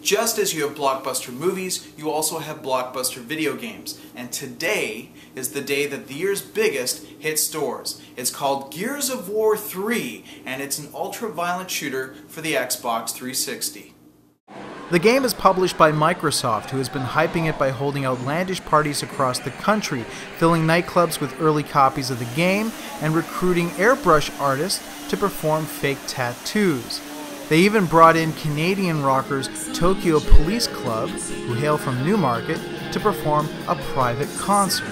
Just as you have blockbuster movies, you also have blockbuster video games. And today is the day that the year's biggest hit stores. It's called Gears of War 3, and it's an ultra-violent shooter for the Xbox 360. The game is published by Microsoft, who has been hyping it by holding outlandish parties across the country, filling nightclubs with early copies of the game, and recruiting airbrush artists to perform fake tattoos. They even brought in Canadian rockers Tokyo Police Club, who hail from Newmarket, to perform a private concert.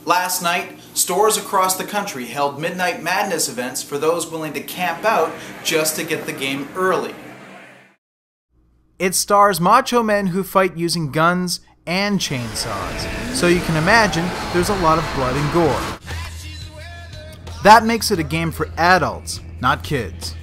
Last night, stores across the country held Midnight Madness events for those willing to camp out just to get the game early. It stars macho men who fight using guns and chainsaws, so you can imagine there's a lot of blood and gore. That makes it a game for adults, not kids.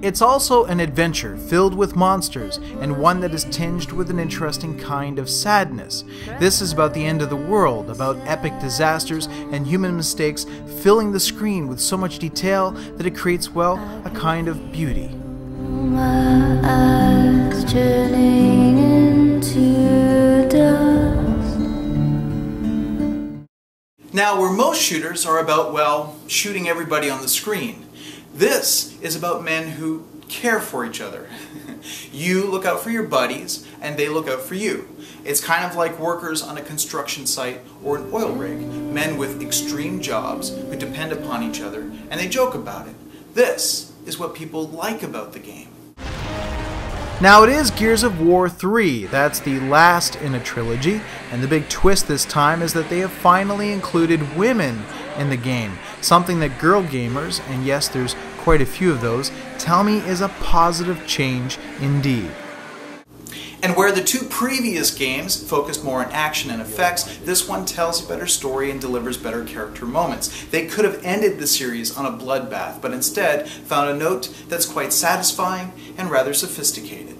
It's also an adventure filled with monsters, and one that is tinged with an interesting kind of sadness. This is about the end of the world, about epic disasters and human mistakes filling the screen with so much detail that it creates, well, a kind of beauty. My eyes turning into dust. Now, where most shooters are about, well, shooting everybody on the screen, this is about men who care for each other. You look out for your buddies, and they look out for you. It's kind of like workers on a construction site or an oil rig, men with extreme jobs who depend upon each other, and they joke about it. This is what people like about the game. Now it is Gears of War 3, that's the last in a trilogy, and the big twist this time is that they have finally included women in the game, something that girl gamers, and yes there's quite a few of those, tell me is a positive change indeed. And where the two previous games focused more on action and effects, this one tells a better story and delivers better character moments. They could have ended the series on a bloodbath, but instead found a note that's quite satisfying and rather sophisticated.